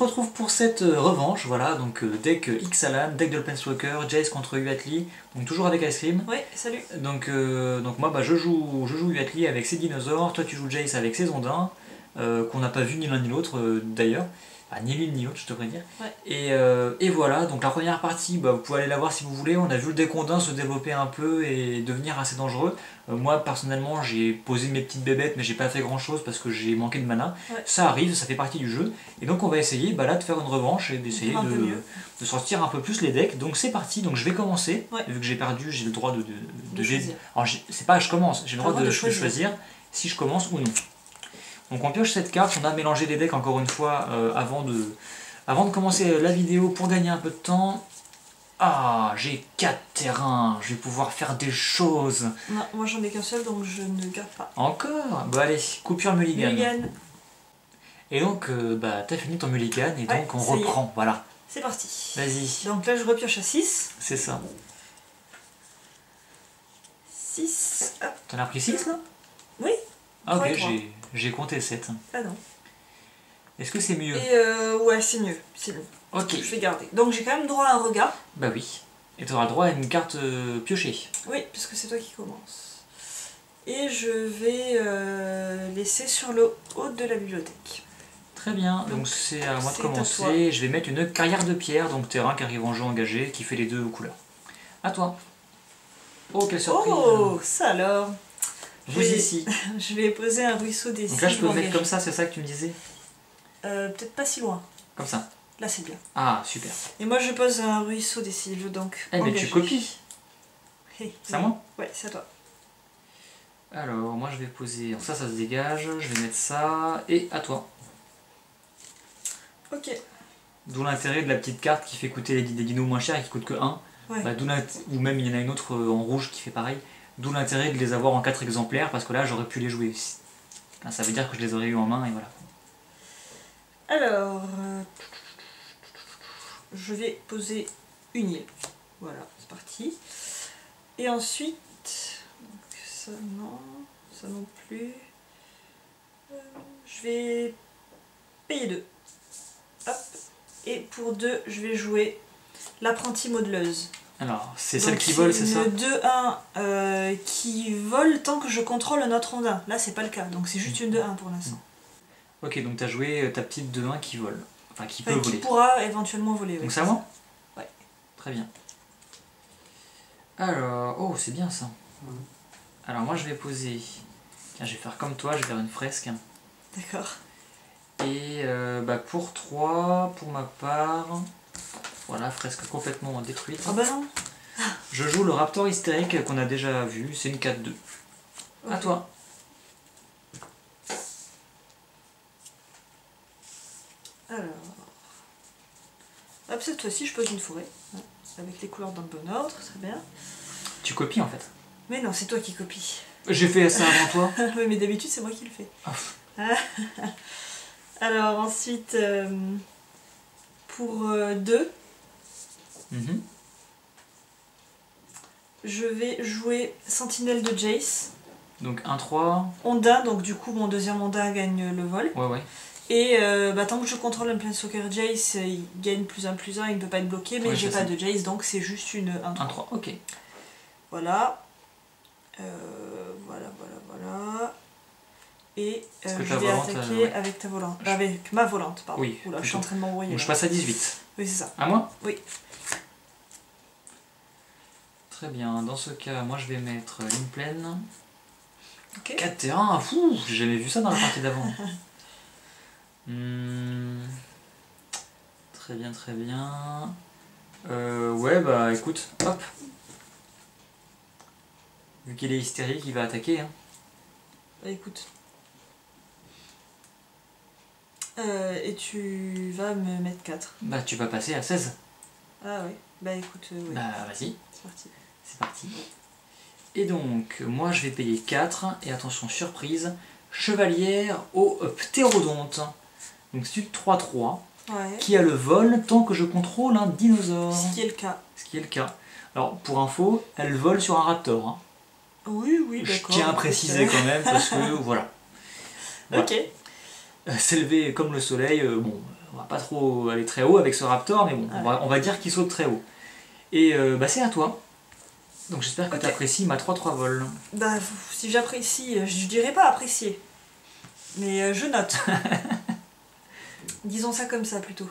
retrouve pour cette revanche, voilà, donc deck Ixalan, deck de Planeswalker, Jace contre Uatli, donc toujours avec Ice Cream. Oui, salut. Donc moi bah, je joue Uatli avec ses dinosaures, toi tu joues Jace avec ses ondins, qu'on n'a pas vu ni l'un ni l'autre d'ailleurs. Enfin, ni l'une ni l'autre, je devrais dire. Ouais. Et voilà, donc la première partie, bah, vous pouvez aller la voir si vous voulez. On a vu le deck ondin se développer un peu et devenir assez dangereux. Moi, personnellement, j'ai posé mes petites bébêtes, mais j'ai pas fait grand chose parce que j'ai manqué de mana. Ouais. Ça arrive, ça fait partie du jeu. Et donc, on va essayer bah, là de faire une revanche et d'essayer de sortir un peu plus les decks. Donc, c'est parti. Donc, je vais commencer. Ouais. Vu que j'ai perdu, j'ai le droit de choisir. Alors, c'est pas je commence, j'ai le droit de choisir si je commence ou non. Donc on pioche cette carte, on a mélangé les decks encore une fois avant de commencer la vidéo pour gagner un peu de temps. Ah, j'ai 4 terrains, je vais pouvoir faire des choses. Non, moi j'en ai qu'un seul donc je ne garde pas. Encore? Bah allez, coupure mulligan. Et donc, bah t'as fini ton mulligan et donc on reprend, voilà. C'est parti. Vas-y. Donc là je repioche à 6. C'est ça. 6. T'en as pris 6 là? Oui. Ah ok, j'ai compté 7. Ah non. Est-ce que c'est mieux? Et ouais, c'est mieux, c'est mieux. Ok. Je vais garder. Donc j'ai quand même droit à un regard. Bah oui. Et tu auras le droit à une carte piochée. Oui, puisque c'est toi qui commence. Et je vais laisser sur le haut de la bibliothèque. Très bien, donc c'est à moi de commencer. Je vais mettre une carrière de pierre, donc terrain qui arrive en jeu engagé, qui fait les deux couleurs. À toi. Oh, quelle surprise! Oh, ça alors! Vous ici. Je vais poser un ruisseau des Donc là, je peux le mettre comme ça, c'est ça que tu me disais? Peut-être pas si loin. Comme ça? Là, c'est bien. Ah, super. Et moi, je pose un ruisseau des sylves, donc. Eh, mais tu copies! C'est à moi? Ouais, c'est à toi. Alors, moi, je vais poser. Ça, ça se dégage. Je vais mettre ça. Et à toi. Ok. D'où l'intérêt de la petite carte qui fait coûter des dinos moins chers et qui coûte que 1. Ouais. Bah, ou même il y en a une autre en rouge qui fait pareil. D'où l'intérêt de les avoir en 4 exemplaires parce que là j'aurais pu les jouer aussi. Là, ça veut dire que je les aurais eu en main et voilà. Alors, je vais poser une île. Voilà, c'est parti. Et ensuite, ça non plus. Je vais payer 2. Hop. Et pour 2, je vais jouer l'apprentie modeleuse. Alors, c'est celle qui vole, c'est ça? Le 2-1 qui vole tant que je contrôle un autre ondin. Là, c'est pas le cas, donc c'est juste une 2-1 pour l'instant. Ok, donc tu as joué ta petite 2-1 qui vole. Enfin, qui peut voler. Qui pourra éventuellement voler. Donc c'est à moi? Ouais. Très bien. Alors, oh, c'est bien ça. Alors, moi je vais poser. Tiens, je vais faire comme toi, je vais faire une fresque. D'accord. Et bah, pour 3, pour ma part. Voilà, fresque complètement détruite. Ah bah non. Je joue le Raptor hystérique qu'on a déjà vu, c'est une 4-2. Okay. À toi. Alors... Hop, cette fois-ci, je pose une forêt. Avec les couleurs dans le bon ordre, très bien. Tu copies en fait. Mais non, c'est toi qui copies. J'ai fait ça avant toi. Oui, mais d'habitude, c'est moi qui le fais. Oh. Alors ensuite, pour 2, je vais jouer Sentinelle de Jace. Donc 1-3. Ondin, donc du coup mon deuxième Ondin gagne le vol. Ouais, ouais. Et tant que je contrôle un Planeswalker Jace, il gagne +1/+1, il ne peut pas être bloqué, mais j'ai pas de Jace, donc c'est juste une 1-3. 1-3, ok. Voilà. Voilà. Et je vais attaquer avec ta volante. Avec ma volante, pardon. Oui. Oula, je suis en train de m'embrouiller. Donc je passe à 18. Oui, c'est ça. À moi? Oui. Très bien, dans ce cas, moi je vais mettre une plaine. Okay. 4 terrains, fou, j'ai jamais vu ça dans la partie d'avant. Très bien, très bien. Ouais, bah écoute, hop. Vu qu'il est hystérique, il va attaquer. Hein. Bah écoute. Et tu vas me mettre 4. Bah tu vas passer à 16. Ah oui, bah écoute, oui. Bah vas-y. C'est parti. C'est parti. Et donc, moi je vais payer 4, et attention, surprise, chevalière au ptérodonte. Donc c'est une 3-3, qui a le vol tant que je contrôle un dinosaure. Ce qui est le cas. Ce qui est le cas. Alors, pour info, elle vole sur un raptor. Hein. Oui, d'accord. Je tiens à préciser quand même, parce que voilà. Ok. S'élever comme le soleil, bon, on va pas trop aller très haut avec ce Raptor, mais bon, on va dire qu'il saute très haut. Et bah c'est à toi. Donc j'espère que tu apprécies ma 3-3 vol. Bah si j'apprécie, je dirais pas apprécier. Mais je note. Disons ça comme ça plutôt.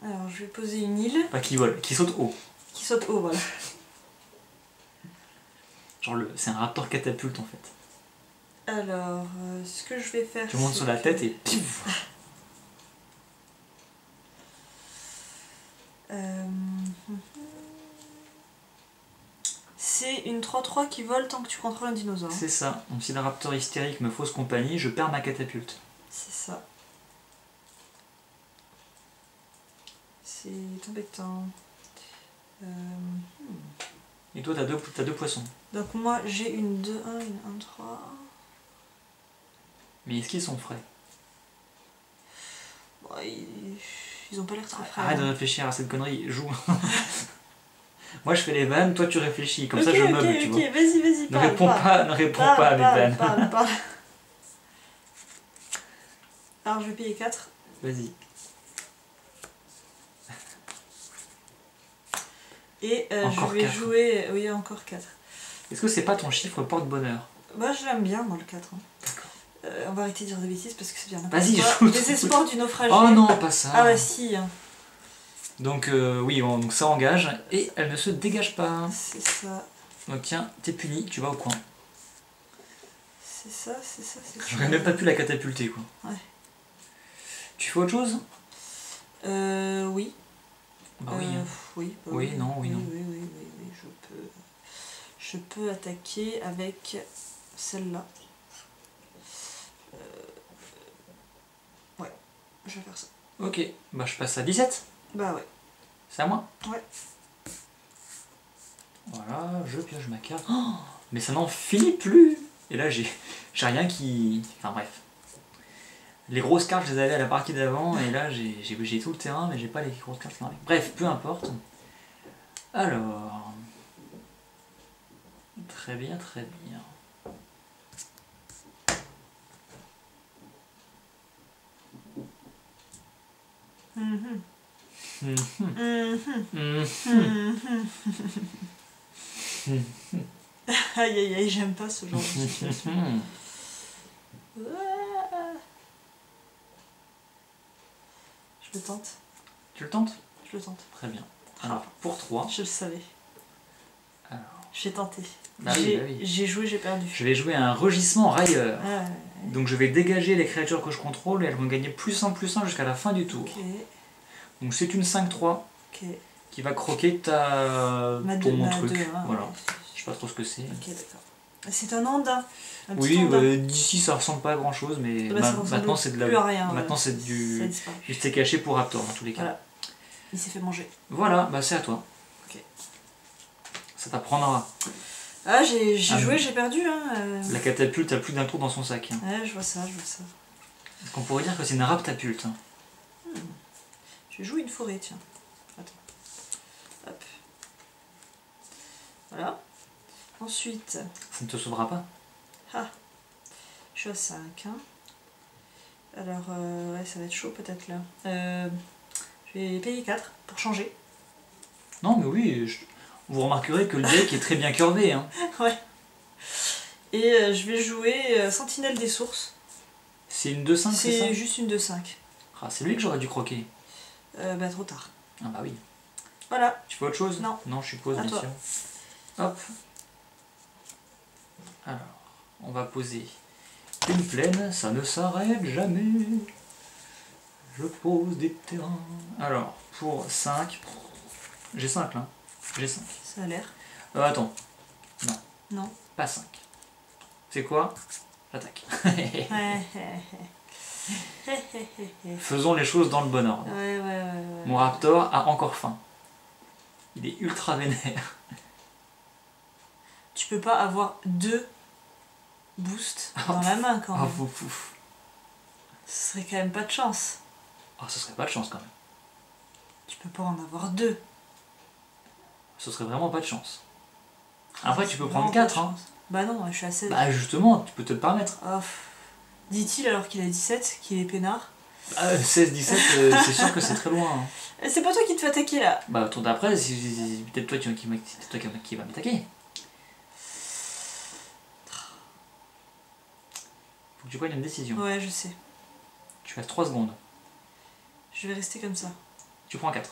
Alors je vais poser une île. Pas qui vole, qui saute haut. Qui saute haut, voilà. Genre c'est un Raptor catapulte en fait. Alors, ce que je vais faire... Tu montes sur la tête et pif. C'est une 3-3 qui vole tant que tu contrôles un dinosaure. C'est ça. Donc si le Raptor hystérique me fausse compagnie, je perds ma catapulte. C'est ça. C'est embêtant. Et toi, t'as deux poissons. Donc moi, j'ai une 2-1, une 1-3. Mais est-ce qu'ils sont frais? Bon, ils ont pas l'air très frais. Arrête de réfléchir à cette connerie, joue. Moi je fais les vannes, toi tu réfléchis, comme ça je meuble, tu vois. Ok, vas-y, ne réponds pas à mes vannes. Parle. Alors je vais payer 4. Vas-y. Et je vais jouer... Oui, encore 4. Est-ce que c'est pas ton chiffre porte-bonheur? Bah je l'aime bien moi le 4. Hein. D'accord. On va arrêter de dire des bêtises parce que c'est bien. Vas-y, joue. Désespoir du naufragé. Oh non, pas ça. Ah bah si. Donc oui, donc ça engage et elle ne se dégage pas. C'est ça. Donc tiens, t'es puni, tu vas au coin. C'est ça. J'aurais même pas pu la catapulter quoi. Ouais. Tu fais autre chose? Oui. Bah oui. Oui, bah oui, non. Oui, je peux attaquer avec celle-là. Ouais, je vais faire ça. Ok, bah je passe à 17. Bah ouais. C'est à moi? Ouais. Voilà, je pioche ma carte. Oh, mais ça n'en finit plus. Et là j'ai rien qui... Enfin bref. Les grosses cartes je les avais à la partie d'avant et là j'ai tout le terrain mais j'ai pas les grosses cartes qui m'arrivent. Bref, peu importe. Alors... Très bien. Aïe, j'aime pas ce genre de situation. Je le tente. Tu le tentes? Je le tente. Très bien. Alors, pour 3. Je le savais. Alors... J'ai tenté. Bah oui. J'ai joué, j'ai perdu. Je vais jouer un rugissement railleur. Ah, ouais. Donc je vais dégager les créatures que je contrôle et elles vont gagner +1/+1 jusqu'à la fin du tour. Okay. Donc c'est une 5-3 qui va croquer ton truc. Voilà. Je sais pas trop ce que c'est. Ok, d'accord. C'est un andin. Oui, d'ici ça ressemble pas à grand chose, mais maintenant c'est de la. Maintenant c'est du steak caché pour Raptor dans tous les cas. Voilà. Il s'est fait manger. Voilà, bah c'est à toi. Ok. Ça t'apprendra. Ah, j'ai joué, j'ai perdu. Hein. La catapulte a plus d'un tour dans son sac. Ouais, je vois ça. Est-ce qu'on pourrait dire que c'est une raptapulte? Je joue une forêt, tiens. Attends. Hop. Voilà. Ensuite... Ça ne te sauvera pas? Ah. Je suis à 5. Hein. Alors, ouais, ça va être chaud peut-être là. Je vais payer 4 pour changer. Non, mais oui, vous remarquerez que le deck est très bien curvé. Hein. Ouais. Et je vais jouer Sentinelle des sources. C'est une 2-5, c'est ça? C'est juste une 2-5. Ah, c'est lui que j'aurais dû croquer. Bah trop tard. Ah bah oui. Voilà. Tu fais autre chose? Non. Non, je suppose, bien sûr. Hop. Alors, on va poser une plaine, ça ne s'arrête jamais. Je pose des terrains. Alors, pour 5, j'ai 5 là. J'ai 5. Ça a l'air. Attends. Non. Non. Pas 5. C'est quoi? J'attaque. Faisons les choses dans le bon ordre. Ouais. Mon Raptor a encore faim. Il est ultra vénère. Tu peux pas avoir 2 boosts dans la main quand même. Ce serait quand même pas de chance. Ah, ce serait pas de chance quand même. Tu peux pas en avoir 2. Ce serait vraiment pas de chance. Après, tu peux prendre 4. Hein. Bah non, je suis à 16. Bah justement, tu peux te le permettre. Oh. dit-il alors qu'il a 17, qu'il est peinard. 16-17, c'est sûr que c'est très loin. Hein. C'est pas toi qui te fais attaquer là. Bah, tour d'après, peut-être toi qui va m'attaquer. Faut que tu prennes une décision. Ouais, je sais. Tu passes 3 secondes. Je vais rester comme ça. Tu prends 4.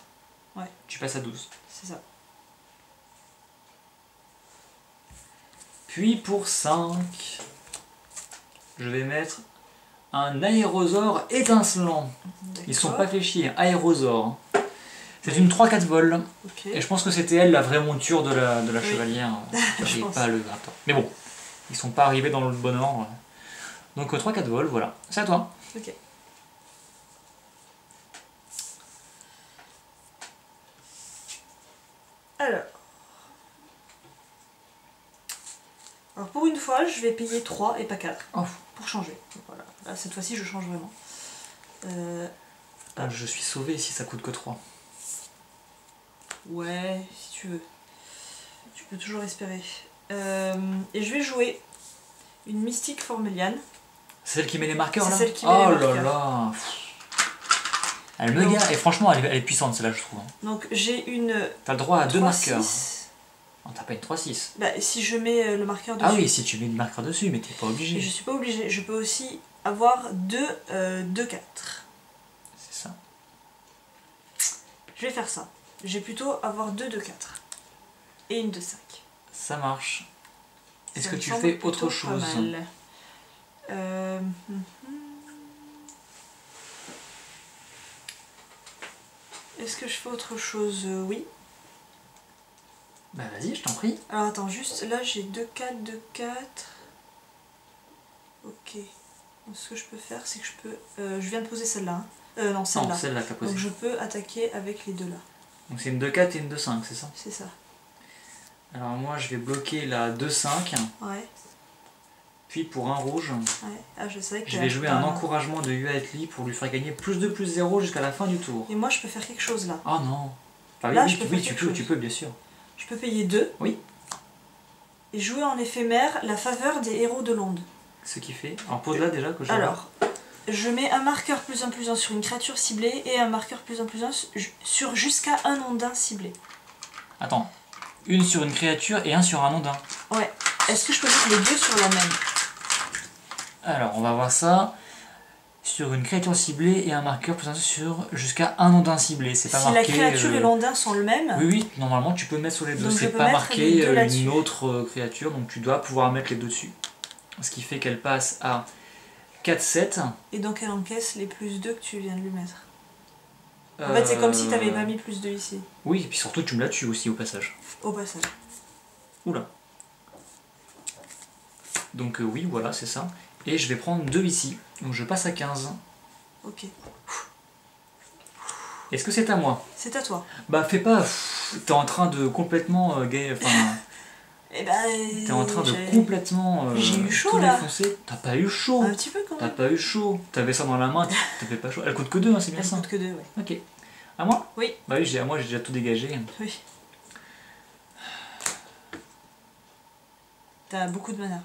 Ouais. Tu passes à 12. C'est ça. Puis pour 5, je vais mettre un aérosaure étincelant. Ils sont pas fait chier, aérosaure. C'est une 3-4 vols. Okay. Et je pense que c'était elle la vraie monture de la chevalière. J'ai pas le gratin. Mais bon, ils sont pas arrivés dans le bon ordre. Donc 3-4 vols, voilà. C'est à toi. Ok. Alors pour une fois, je vais payer 3 et pas 4. Oh. Pour changer. Voilà. Là, cette fois-ci, je change vraiment. Je suis sauvé si ça coûte que 3. Ouais, si tu veux. Tu peux toujours espérer. Et je vais jouer une mystique Forméliane. C'est celle qui met les marqueurs là. C'est celle qui met les marqueurs. Oh là là. Elle me gare. Et franchement, elle est puissante celle-là, je trouve. Donc j'ai une. T'as le droit à 2 marqueurs. 6. Oh, t'as pas une 3-6. Bah, si je mets le marqueur dessus. Ah oui, si tu mets le marqueur dessus, mais t'es pas obligé. Et je suis pas obligée. Je peux aussi avoir 2-4. C'est ça. Je vais faire ça. Je vais plutôt avoir 2-4. Et une 2-5. Ça marche. Est-ce que tu semble fais autre plutôt chose? pas mal. Est-ce que je fais autre chose? Oui. Bah vas-y, je t'en prie. Alors attends, juste là j'ai 2-4, 2-4. Ok. Donc, ce que je peux faire, c'est que je peux... je viens de poser celle-là. Hein. Non, celle-là. Non, celle-là que t'as posée. Donc je peux attaquer avec les deux là. Donc c'est une 2-4 et une 2-5, c'est ça? C'est ça. Alors moi je vais bloquer la 2-5. Ouais. Puis pour un rouge, Ouais. Ah, je vais jouer un encouragement de Yuatli pour lui faire gagner plus 2, plus 0 jusqu'à la fin du tour. Et moi je peux faire quelque chose là. Oh non. Enfin, Là, oui, je peux faire quelque chose. tu peux bien sûr. Je peux payer 2. Oui. Et jouer en éphémère la faveur des héros de l'onde. Ce qui fait... Alors pose-la déjà que je... Alors, je mets un marqueur +1/+1 sur une créature ciblée et un marqueur +1/+1 sur jusqu'à un ondin ciblé. Attends. Une sur une créature et un sur un ondin. Ouais. Est-ce que je peux mettre les deux sur la même? Alors, on va voir ça. Sur une créature ciblée et un marqueur +1 sur jusqu'à un ondin ciblé. C'est pas si marqué... Si la créature et l'ondin sont le même... Oui, oui, normalement tu peux mettre sur les deux. C'est pas marqué une autre créature, donc tu dois pouvoir mettre les deux dessus. Ce qui fait qu'elle passe à 4-7. Et donc elle encaisse les +2 que tu viens de lui mettre. En fait, c'est comme si tu n'avais pas mis +2 ici. Oui, et puis surtout tu me la tues aussi au passage. Au passage. Oula. Donc oui, voilà, c'est ça. Et je vais prendre 2 ici. Donc je passe à 15. Ok. Est-ce que c'est à moi? C'est à toi. Bah fais pas... T'es en train de complètement... Eh ben, t'es en train de complètement... j'ai eu chaud tout là. défoncer. T'as pas eu chaud. Un petit peu quand même. T'as pas eu chaud. T'avais ça dans la main, t'avais pas chaud. Elle coûte que 2, hein, c'est bien ça. Elle coûte que 2, ouais. Ok. À moi? Oui. Bah oui, à moi j'ai déjà tout dégagé. Oui. T'as beaucoup de mana.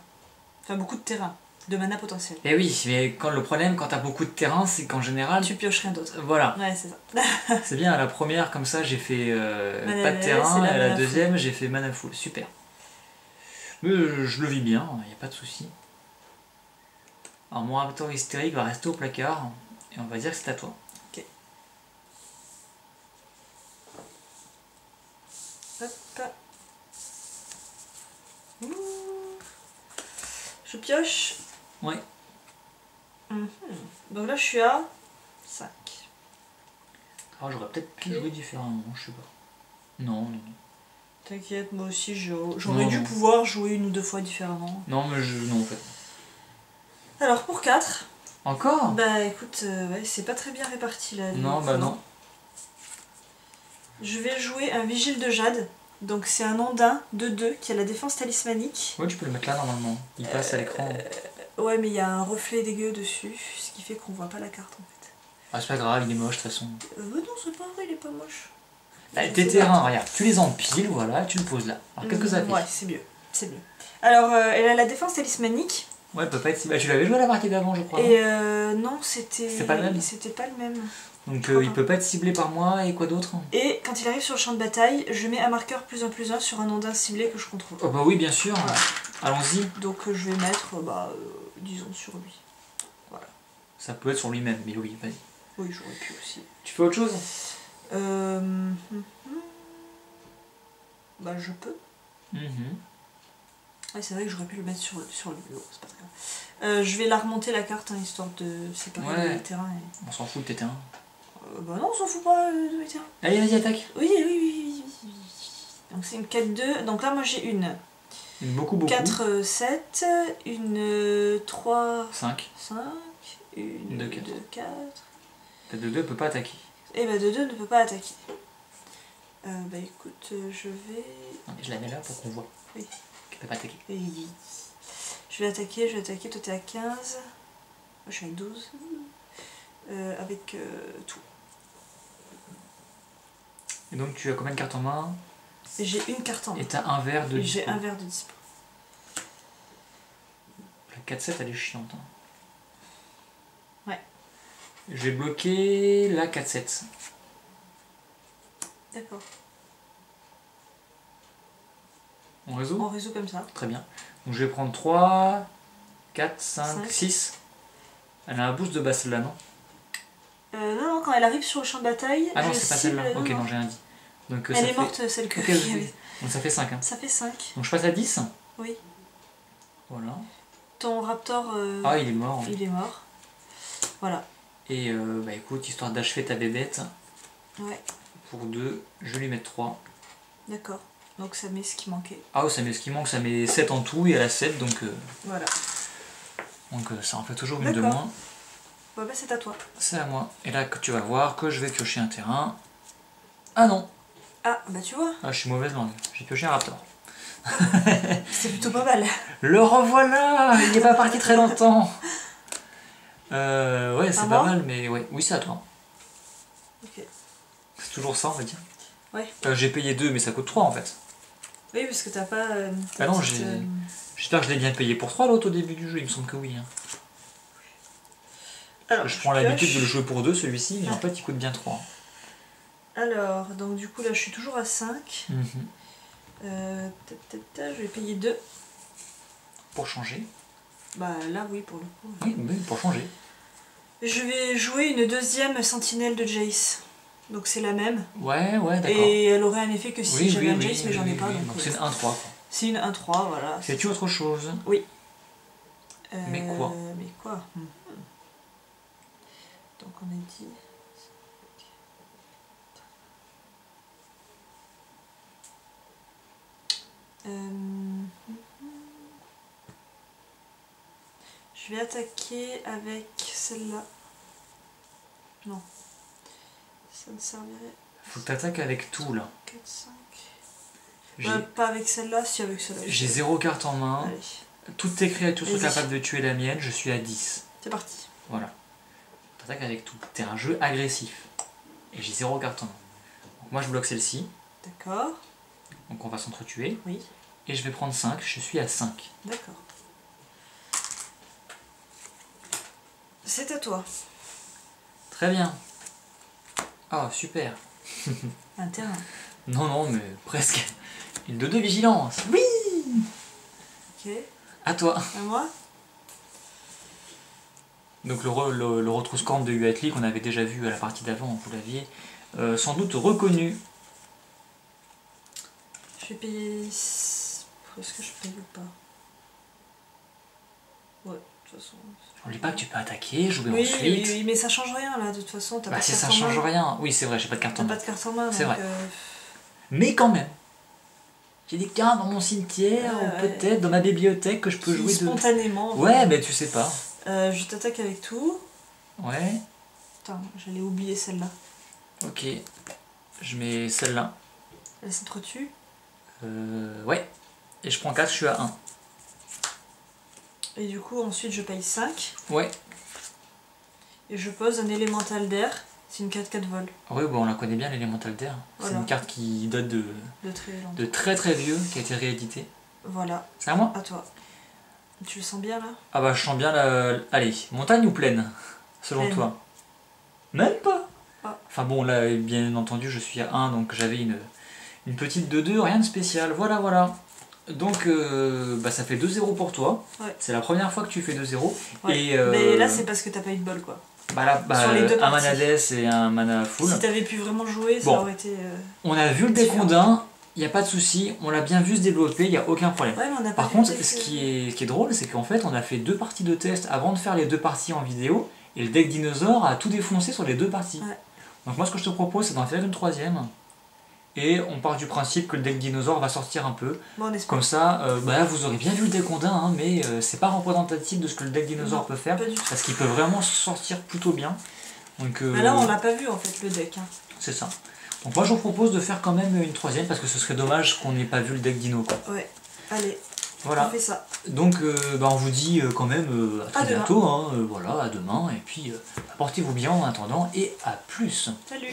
Enfin, beaucoup de terrain. De mana potentiel. Eh oui, mais le problème quand t'as beaucoup de terrain, c'est qu'en général... Tu pioches rien d'autre. Voilà. Ouais, c'est ça. C'est bien, à la première, comme ça, j'ai fait pas de terrain, et à la deuxième, j'ai fait mana full. Super. Mais je le vis bien, il n'y a pas de souci. Alors mon raptor hystérique va rester au placard, et on va dire que c'est à toi. Ok. Hop. Ouh. Je pioche. Ouais. Donc là, je suis à 5. Alors j'aurais peut-être pu jouer différemment, je sais pas. Non, non, non. T'inquiète, moi aussi, j'aurais dû pouvoir jouer une ou deux fois différemment. Non, mais non, en fait. Alors, pour 4. Encore? Bah écoute, ouais, c'est pas très bien réparti là. Non, bah non. Je vais jouer un vigile de jade. Donc c'est un ondin de 2 qui a la défense talismanique. Ouais, tu peux le mettre là normalement. Il passe à l'écran. Ouais, mais il y a un reflet dégueu dessus, ce qui fait qu'on voit pas la carte en fait. Ah, c'est pas grave, il est moche de toute façon. Non, c'est pas vrai, il est pas moche. Bah, tes terrains, regarde, tu les empiles, voilà, tu le poses là. Alors qu'est-ce que ça fait? Ouais, c'est mieux. C'est mieux. Alors, elle a la défense talismanique Ouais, elle peut pas être ciblée. Tu l'avais joué à la partie d'avant, je crois. Et non, c'était... C'était pas le même. C'était pas le même. Donc il peut pas être ciblé par moi, et quoi d'autre? Et quand il arrive sur le champ de bataille, je mets un marqueur +1/+1 sur un ondin ciblé que je contrôle. Oh bah oui, bien sûr. Voilà. Allons-y. Donc je vais mettre, disons, sur lui. Voilà. Ça peut être sur lui-même, mais oui, vas-y. Oui, j'aurais pu aussi. Tu fais autre chose? Bah je peux. Ouais, c'est vrai que j'aurais pu le mettre sur lui, c'est pas très grave. Je vais la remonter la carte, hein, histoire de séparer les terrains. On s'en fout de tes terrains. Bah non, on s'en fout pas de mes terrains. Allez, vas-y, attaque. Oui. Donc c'est une 4-2. Donc là, moi j'ai une. Beaucoup. 4-7, une 3-5, 5. une 2-4. Ta 2-2 peut pas attaquer. Et bah 2-2 ne peut pas attaquer. Bah écoute, je vais... Non, mais je la mets là pour qu'on voit. Oui. Qu'elle peut pas attaquer. Oui. Je vais attaquer, toi t'es à 15. Moi je suis à 12. Avec tout. Et donc tu as combien de cartes en main? J'ai une carte en main. Et t'as un verre de dispo. J'ai un verre de dispo. La 4-7 elle est chiante. Hein. Ouais. Je vais bloquer la 4-7. D'accord. On résout? On résout comme ça. Très bien. Donc je vais prendre 3, 4, 5, 6. Elle a un boost de base celle-là, non? Non, quand elle arrive sur le champ de bataille... Ah non, c'est pas celle-là. Ok, non, j'ai rien dit. Donc, elle est morte, celle que... Okay. Donc ça fait 5. Hein. Ça fait 5. Donc je passe à 10? Oui. Voilà. Ton raptor... Ah, il est mort. Il est mort. Voilà. Et bah écoute, histoire d'achever ta bébête, ouais. Pour 2, je vais lui mettre 3. D'accord. Donc ça met ce qui manquait. Ah, ça met ce qui manque, ça met 7 en tout, et elle a 7, donc... voilà. Donc ça en fait toujours une de moins. Bah c'est à toi. C'est à moi. Et là, tu vas voir que je vais piocher un terrain. Ah non. Ah, bah tu vois. Ah, je suis mauvaise langue. J'ai pioché un raptor. C'est plutôt pas mal. Le revoilà. Il n'est pas parti très longtemps. Ouais, c'est pas mal, mais ouais. Oui, c'est à toi. Ok. C'est toujours ça, on va dire. Ouais. J'ai payé 2, mais ça coûte 3 en fait. Oui, parce que t'as pas... ah non, j'espère que je l'ai bien payé pour 3 l'autre au début du jeu, il me semble que oui. Hein. Alors, je prends l'habitude de le jouer pour 2 celui-ci, mais en fait il coûte bien 3. Alors, donc du coup là je suis toujours à 5. Je vais payer 2. Pour changer. Bah là oui, pour le coup. Oui, mais pour changer. Je vais jouer une deuxième sentinelle de Jace. Donc c'est la même. Ouais, d'accord. Et elle aurait un effet que si j'avais un Jace, mais j'en ai pas. Donc c'est une 1-3 quoi. C'est une 1-3, voilà. C'est-tu autre chose? Oui. Mais quoi? Donc on a dit... Je vais attaquer avec celle-là. Non. Ça me servirait... Faut que tu attaques avec tout là. 4, 5... pas avec celle-là, si avec celle-là. J'ai 0 carte en main. Allez. Toutes tes créatures sont capables de tuer la mienne, je suis à 10. C'est parti. Voilà. Tu attaques avec tout. T'es un jeu agressif. Et j'ai 0 carte en main. Donc moi je bloque celle-ci. D'accord. Donc on va s'entretuer. Oui. Et je vais prendre 5, je suis à 5. D'accord. C'est à toi. Très bien. Oh, super. Un terrain. Non, mais presque. Une 2-2 vigilance. Oui. Ok. À toi. À moi. Donc le retrousse-corne de Huatli qu'on avait déjà vu à la partie d'avant, vous l'aviez sans doute reconnu. Je vais payer... Est-ce que je paye ou pas? Ouais, de toute façon... N'oublie pas que tu peux attaquer, jouer ensuite. Oui, mais ça change rien là, de toute façon. Bah si ça change rien. Oui, c'est vrai, j'ai pas de carte en main. T'as pas de carte en main, c'est vrai. Mais quand même, j'ai des cartes dans mon cimetière, ou peut-être dans ma bibliothèque que je peux jouer spontanément. Ouais, mais tu sais pas. Je t'attaque avec tout. Ouais. Attends, j'allais oublier celle-là. Ok. Je mets celle-là. Elle s'entretue. Ouais. Et je prends 4, je suis à 1. Et du coup, ensuite, je paye 5. Ouais. Et je pose un élémental d'air. C'est une 4-4 vol. Oui, bon, on la connaît bien, l'élémental d'air. Voilà. C'est une carte qui date de très vieux, qui a été réédité. Voilà. C'est à moi? À toi. Tu le sens bien là? Ah bah je sens bien la... Allez, montagne ou plaine, selon Plaine. toi? Même pas. Ah. Enfin bon, là, bien entendu, je suis à 1, donc j'avais une petite de 2, rien de spécial. Voilà, voilà. Donc, bah, ça fait 2-0 pour toi. Ouais. C'est la première fois que tu fais 2-0. Ouais. Et, mais là, c'est parce que t'as pas eu de bol, quoi. Bah là, Sur les deux un parties. mana death et un mana full. Si t'avais pu vraiment jouer, ça Bon. aurait été... On a vu le deck différent. Ondin, il n'y a pas de souci, on l'a bien vu se développer, il n'y a aucun problème. Ouais, mais on a pas Par vu contre, le deck, ce qui est drôle, c'est qu'en fait, on a fait 2 parties de test avant de faire les 2 parties en vidéo, et le deck dinosaure a tout défoncé sur les 2 parties. Ouais. Donc moi, ce que je te propose, c'est d'en faire une 3e, et on part du principe que le deck dinosaure va sortir un peu. Bon, on espère. Comme ça, bah, vous aurez bien vu le deck Ondin, hein, mais c'est pas représentatif de ce que le deck dinosaure Non, peut faire, pas du tout. parce qu'il peut vraiment sortir plutôt bien. Donc, Mais là, on l'a pas vu, en fait, le deck. Hein. c'est ça. Donc moi je vous propose de faire quand même une 3e parce que ce serait dommage qu'on n'ait pas vu le deck dino quoi. Ouais, allez, Voilà. on fait ça. Donc bah, on vous dit quand même à très À demain. bientôt, hein, voilà, à demain, et puis portez-vous bien en attendant et à plus. Salut.